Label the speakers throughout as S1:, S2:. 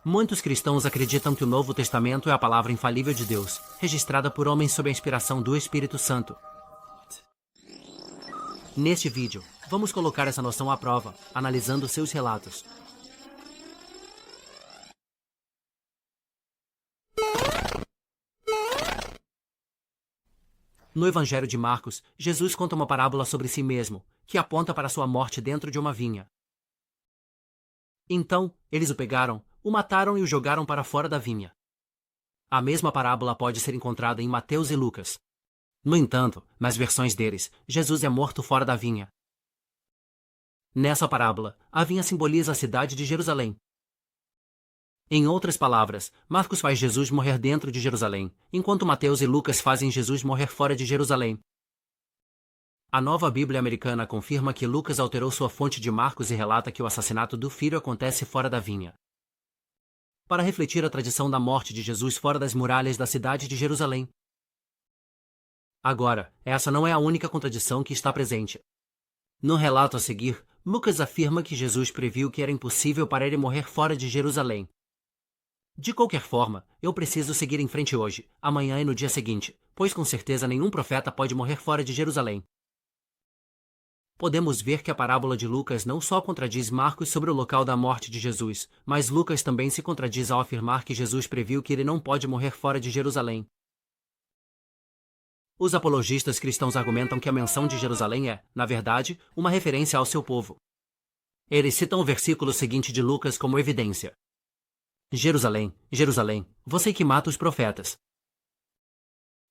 S1: Muitos cristãos acreditam que o Novo Testamento é a palavra infalível de Deus, registrada por homens sob a inspiração do Espírito Santo. Neste vídeo, vamos colocar essa noção à prova, analisando seus relatos. No Evangelho de Marcos, Jesus conta uma parábola sobre si mesmo, que aponta para sua morte dentro de uma vinha. Então, eles o pegaram, o mataram e o jogaram para fora da vinha. A mesma parábola pode ser encontrada em Mateus e Lucas. No entanto, nas versões deles, Jesus é morto fora da vinha. Nessa parábola, a vinha simboliza a cidade de Jerusalém. Em outras palavras, Marcos faz Jesus morrer dentro de Jerusalém, enquanto Mateus e Lucas fazem Jesus morrer fora de Jerusalém. A Nova Bíblia Americana confirma que Lucas alterou sua fonte de Marcos e relata que o assassinato do filho acontece fora da vinha, para refletir a tradição da morte de Jesus fora das muralhas da cidade de Jerusalém. Agora, essa não é a única contradição que está presente. No relato a seguir, Lucas afirma que Jesus previu que era impossível para ele morrer fora de Jerusalém. De qualquer forma, eu preciso seguir em frente hoje, amanhã e no dia seguinte, pois com certeza nenhum profeta pode morrer fora de Jerusalém. Podemos ver que a parábola de Lucas não só contradiz Marcos sobre o local da morte de Jesus, mas Lucas também se contradiz ao afirmar que Jesus previu que ele não pode morrer fora de Jerusalém. Os apologistas cristãos argumentam que a menção de Jerusalém é, na verdade, uma referência ao seu povo. Eles citam o versículo seguinte de Lucas como evidência. Jerusalém, Jerusalém, você que mata os profetas.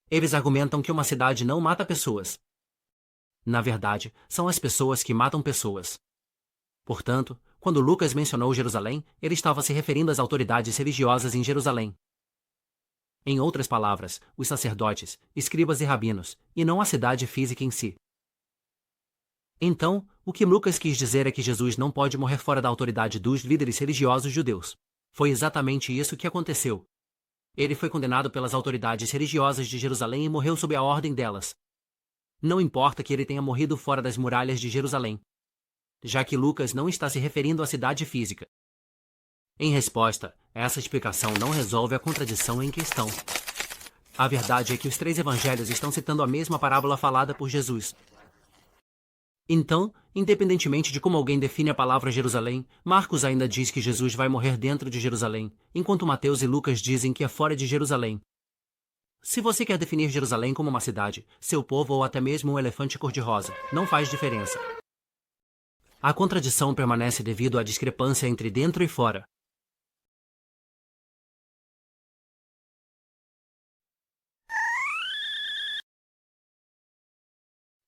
S1: Eles argumentam que uma cidade não mata pessoas. Na verdade, são as pessoas que matam pessoas. Portanto, quando Lucas mencionou Jerusalém, ele estava se referindo às autoridades religiosas em Jerusalém. Em outras palavras, os sacerdotes, escribas e rabinos, e não a cidade física em si. Então, o que Lucas quis dizer é que Jesus não pode morrer fora da autoridade dos líderes religiosos judeus. Foi exatamente isso que aconteceu. Ele foi condenado pelas autoridades religiosas de Jerusalém e morreu sob a ordem delas. Não importa que ele tenha morrido fora das muralhas de Jerusalém, já que Lucas não está se referindo à cidade física. Em resposta, essa explicação não resolve a contradição em questão. A verdade é que os três evangelhos estão citando a mesma parábola falada por Jesus. Então, independentemente de como alguém define a palavra Jerusalém, Marcos ainda diz que Jesus vai morrer dentro de Jerusalém, enquanto Mateus e Lucas dizem que é fora de Jerusalém. Se você quer definir Jerusalém como uma cidade, seu povo ou até mesmo um elefante cor-de-rosa, não faz diferença. A contradição permanece devido à discrepância entre dentro e fora.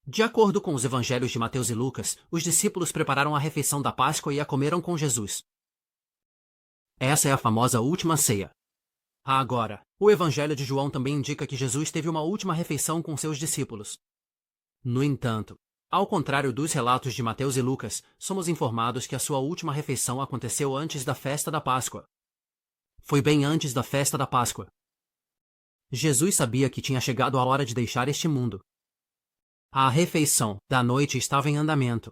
S1: De acordo com os evangelhos de Mateus e Lucas, os discípulos prepararam a refeição da Páscoa e a comeram com Jesus. Essa é a famosa última ceia. Agora, o evangelho de João também indica que Jesus teve uma última refeição com seus discípulos. No entanto, ao contrário dos relatos de Mateus e Lucas, somos informados que a sua última refeição aconteceu antes da festa da Páscoa. Foi bem antes da festa da Páscoa. Jesus sabia que tinha chegado a hora de deixar este mundo. A refeição da noite estava em andamento.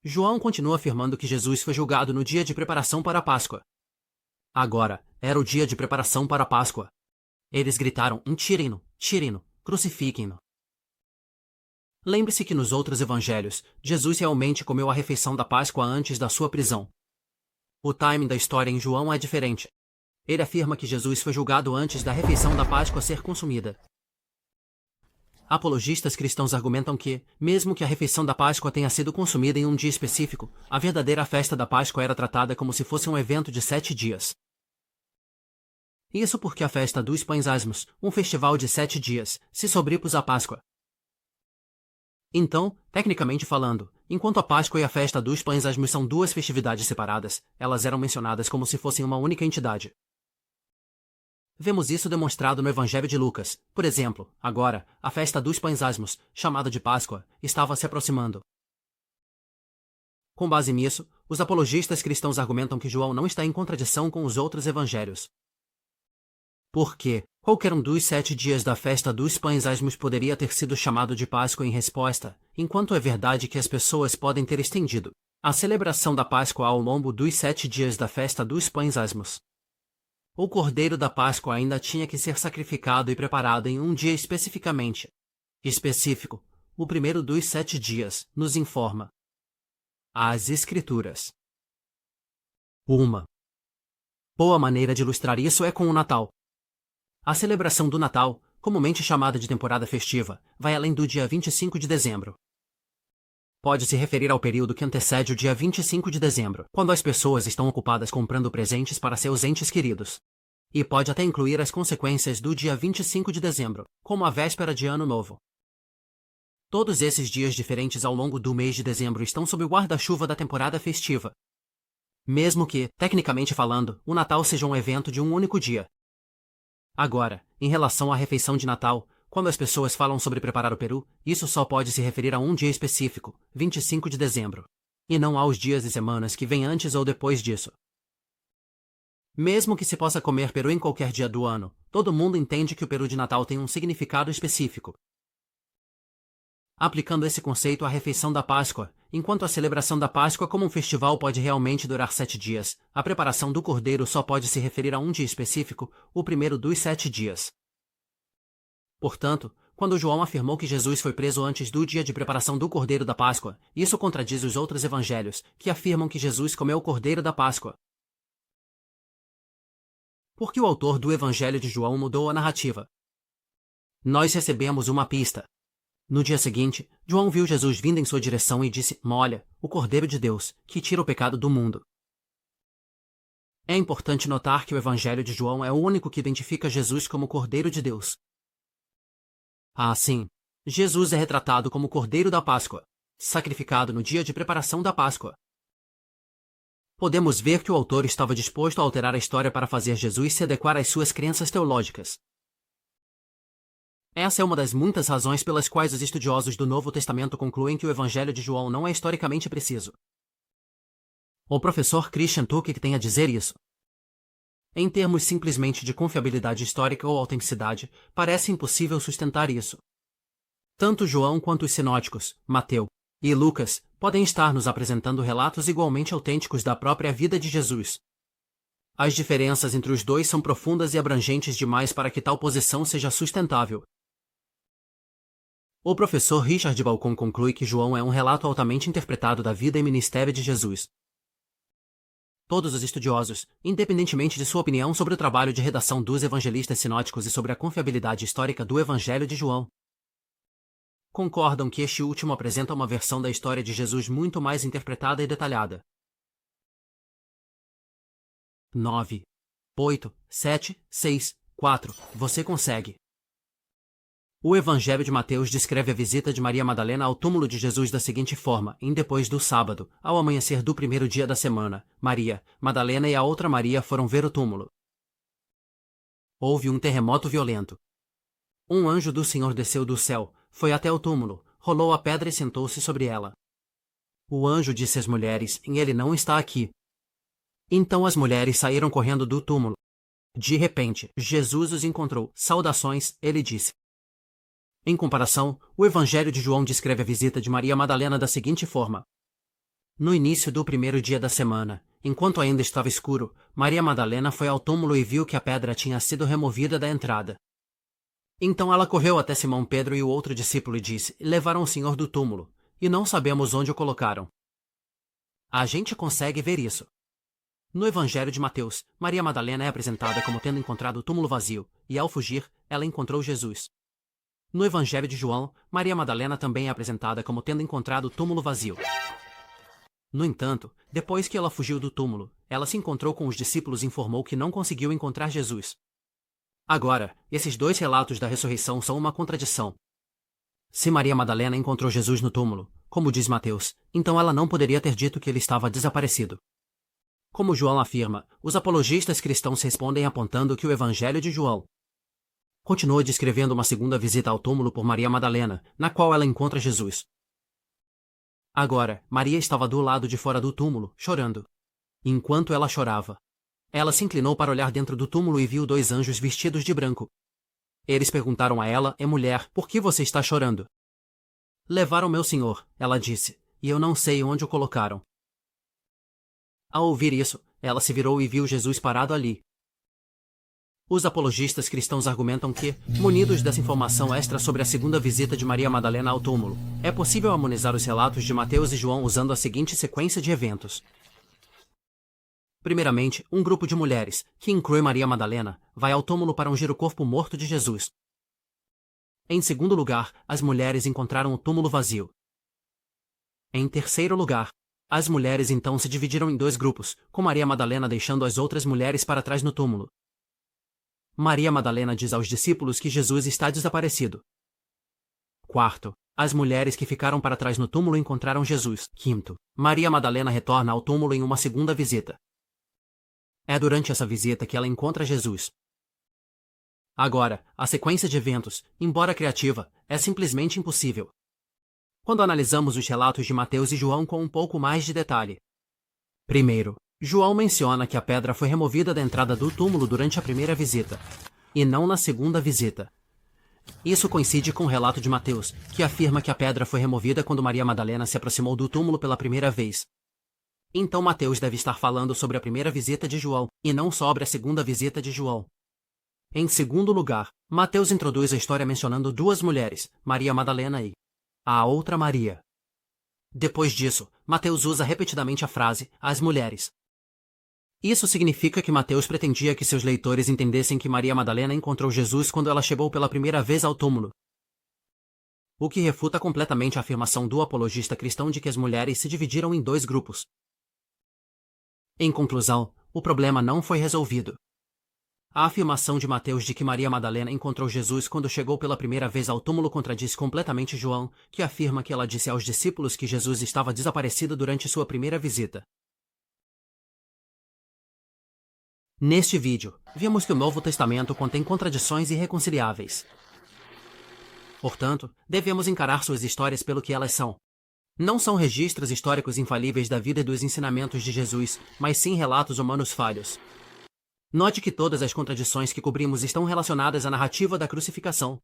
S1: João continua afirmando que Jesus foi julgado no dia de preparação para a Páscoa. Agora, era o dia de preparação para a Páscoa. Eles gritaram: tirem-no, tirem-no, crucifiquem-no. Lembre-se que nos outros evangelhos, Jesus realmente comeu a refeição da Páscoa antes da sua prisão. O timing da história em João é diferente. Ele afirma que Jesus foi julgado antes da refeição da Páscoa ser consumida. Apologistas cristãos argumentam que, mesmo que a refeição da Páscoa tenha sido consumida em um dia específico, a verdadeira festa da Páscoa era tratada como se fosse um evento de 7 dias. Isso porque a festa dos pães asmos, um festival de 7 dias, se sobrepôs à Páscoa. Então, tecnicamente falando, enquanto a Páscoa e a festa dos pães asmos são duas festividades separadas, elas eram mencionadas como se fossem uma única entidade. Vemos isso demonstrado no Evangelho de Lucas. Por exemplo, agora, a festa dos pães asmos, chamada de Páscoa, estava se aproximando. Com base nisso, os apologistas cristãos argumentam que João não está em contradição com os outros evangelhos. Porque qualquer um dos 7 dias da festa dos pães asmos poderia ter sido chamado de Páscoa em resposta, enquanto é verdade que as pessoas podem ter estendido A celebração da Páscoa ao longo dos 7 dias da festa dos pães asmos. O cordeiro da Páscoa ainda tinha que ser sacrificado e preparado em um dia específico, o primeiro dos 7 dias, nos informa as Escrituras. Uma boa maneira de ilustrar isso é com o Natal. A celebração do Natal, comumente chamada de temporada festiva, vai além do dia 25 de dezembro. Pode se referir ao período que antecede o dia 25 de dezembro, quando as pessoas estão ocupadas comprando presentes para seus entes queridos. E pode até incluir as consequências do dia 25 de dezembro, como a véspera de Ano Novo. Todos esses dias diferentes ao longo do mês de dezembro estão sob o guarda-chuva da temporada festiva. Mesmo que, tecnicamente falando, o Natal seja um evento de um único dia. Agora, em relação à refeição de Natal, quando as pessoas falam sobre preparar o peru, isso só pode se referir a um dia específico, 25 de dezembro, e não aos dias e semanas que vêm antes ou depois disso. Mesmo que se possa comer peru em qualquer dia do ano, todo mundo entende que o peru de Natal tem um significado específico. Aplicando esse conceito à refeição da Páscoa, enquanto a celebração da Páscoa como um festival pode realmente durar 7 dias, a preparação do cordeiro só pode se referir a um dia específico, o primeiro dos 7 dias. Portanto, quando João afirmou que Jesus foi preso antes do dia de preparação do cordeiro da Páscoa, isso contradiz os outros evangelhos, que afirmam que Jesus comeu o cordeiro da Páscoa. Por que o autor do Evangelho de João mudou a narrativa? Nós recebemos uma pista. No dia seguinte, João viu Jesus vindo em sua direção e disse: "Olha, o Cordeiro de Deus, que tira o pecado do mundo." É importante notar que o Evangelho de João é o único que identifica Jesus como Cordeiro de Deus. Assim, Jesus é retratado como o Cordeiro da Páscoa, sacrificado no dia de preparação da Páscoa. Podemos ver que o autor estava disposto a alterar a história para fazer Jesus se adequar às suas crenças teológicas. Essa é uma das muitas razões pelas quais os estudiosos do Novo Testamento concluem que o Evangelho de João não é historicamente preciso. O professor Christian Tuckey tem a dizer isso. Em termos simplesmente de confiabilidade histórica ou autenticidade, parece impossível sustentar isso. Tanto João quanto os sinóticos, Mateus e Lucas, podem estar nos apresentando relatos igualmente autênticos da própria vida de Jesus. As diferenças entre os dois são profundas e abrangentes demais para que tal posição seja sustentável. O professor Richard Balcon conclui que João é um relato altamente interpretado da vida e ministério de Jesus. Todos os estudiosos, independentemente de sua opinião sobre o trabalho de redação dos evangelistas sinóticos e sobre a confiabilidade histórica do Evangelho de João, concordam que este último apresenta uma versão da história de Jesus muito mais interpretada e detalhada. 9, 8, 7, 6, 4. Você consegue. O Evangelho de Mateus descreve a visita de Maria Madalena ao túmulo de Jesus da seguinte forma: depois do sábado, ao amanhecer do primeiro dia da semana, Maria, Madalena e a outra Maria foram ver o túmulo. Houve um terremoto violento. Um anjo do Senhor desceu do céu, foi até o túmulo, rolou a pedra e sentou-se sobre ela. O anjo disse às mulheres: "Ele não está aqui." Então as mulheres saíram correndo do túmulo. De repente, Jesus os encontrou. "Saudações", ele disse. Em comparação, o Evangelho de João descreve a visita de Maria Madalena da seguinte forma: no início do primeiro dia da semana, enquanto ainda estava escuro, Maria Madalena foi ao túmulo e viu que a pedra tinha sido removida da entrada. Então ela correu até Simão Pedro e o outro discípulo e disse: "Levaram o Senhor do túmulo, e não sabemos onde o colocaram." A gente consegue ver isso. No Evangelho de Mateus, Maria Madalena é apresentada como tendo encontrado o túmulo vazio, e ao fugir, ela encontrou Jesus. No Evangelho de João, Maria Madalena também é apresentada como tendo encontrado o túmulo vazio. No entanto, depois que ela fugiu do túmulo, ela se encontrou com os discípulos e informou que não conseguiu encontrar Jesus. Agora, esses dois relatos da ressurreição são uma contradição. Se Maria Madalena encontrou Jesus no túmulo, como diz Mateus, então ela não poderia ter dito que ele estava desaparecido. Como João afirma, os apologistas cristãos respondem apontando que o Evangelho de João continua descrevendo uma segunda visita ao túmulo por Maria Madalena, na qual ela encontra Jesus. Agora, Maria estava do lado de fora do túmulo, chorando. Enquanto ela chorava, ela se inclinou para olhar dentro do túmulo e viu 2 anjos vestidos de branco. Eles perguntaram a ela: "Mulher, por que você está chorando?" "Levaram meu senhor", ela disse, "e eu não sei onde o colocaram." Ao ouvir isso, ela se virou e viu Jesus parado ali. Os apologistas cristãos argumentam que, munidos dessa informação extra sobre a segunda visita de Maria Madalena ao túmulo, é possível harmonizar os relatos de Mateus e João usando a seguinte sequência de eventos. Primeiramente, um grupo de mulheres, que inclui Maria Madalena, vai ao túmulo para ungir o corpo morto de Jesus. Em segundo lugar, as mulheres encontraram o túmulo vazio. Em terceiro lugar, as mulheres então se dividiram em dois grupos, com Maria Madalena deixando as outras mulheres para trás no túmulo. Maria Madalena diz aos discípulos que Jesus está desaparecido. Quarto, as mulheres que ficaram para trás no túmulo encontraram Jesus. Quinto, Maria Madalena retorna ao túmulo em uma segunda visita. É durante essa visita que ela encontra Jesus. Agora, a sequência de eventos, embora criativa, é simplesmente impossível. Quando analisamos os relatos de Mateus e João com um pouco mais de detalhe. Primeiro, João menciona que a pedra foi removida da entrada do túmulo durante a primeira visita, e não na segunda visita. Isso coincide com o relato de Mateus, que afirma que a pedra foi removida quando Maria Madalena se aproximou do túmulo pela primeira vez. Então Mateus deve estar falando sobre a primeira visita de João, e não sobre a segunda visita de João. Em segundo lugar, Mateus introduz a história mencionando duas mulheres, Maria Madalena e a outra Maria. Depois disso, Mateus usa repetidamente a frase, as mulheres. Isso significa que Mateus pretendia que seus leitores entendessem que Maria Madalena encontrou Jesus quando ela chegou pela primeira vez ao túmulo. O que refuta completamente a afirmação do apologista cristão de que as mulheres se dividiram em dois grupos. Em conclusão, o problema não foi resolvido. A afirmação de Mateus de que Maria Madalena encontrou Jesus quando chegou pela primeira vez ao túmulo contradiz completamente João, que afirma que ela disse aos discípulos que Jesus estava desaparecido durante sua primeira visita. Neste vídeo, vimos que o Novo Testamento contém contradições irreconciliáveis. Portanto, devemos encarar suas histórias pelo que elas são. Não são registros históricos infalíveis da vida e dos ensinamentos de Jesus, mas sim relatos humanos falhos. Note que todas as contradições que cobrimos estão relacionadas à narrativa da crucificação.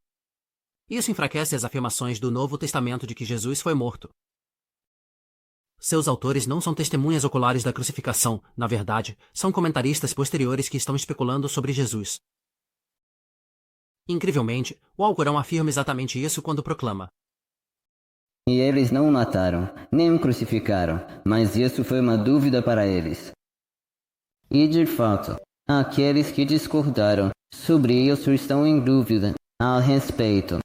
S1: Isso enfraquece as afirmações do Novo Testamento de que Jesus foi morto. Seus autores não são testemunhas oculares da crucificação, na verdade, são comentaristas posteriores que estão especulando sobre Jesus. Incrivelmente, o Alcorão afirma exatamente isso quando proclama:
S2: E eles não o mataram, nem o crucificaram, mas isso foi uma dúvida para eles. E de fato, aqueles que discordaram sobre isso estão em dúvida a respeito.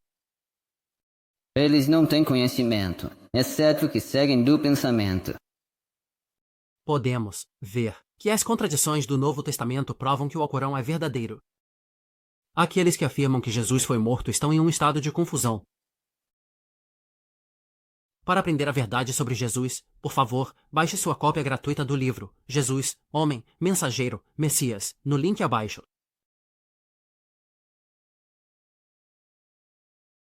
S2: Eles não têm conhecimento, exceto que seguem do pensamento.
S1: Podemos ver que as contradições do Novo Testamento provam que o Alcorão é verdadeiro. Aqueles que afirmam que Jesus foi morto estão em um estado de confusão. Para aprender a verdade sobre Jesus, por favor, baixe sua cópia gratuita do livro Jesus, Homem, Mensageiro, Messias, no link abaixo.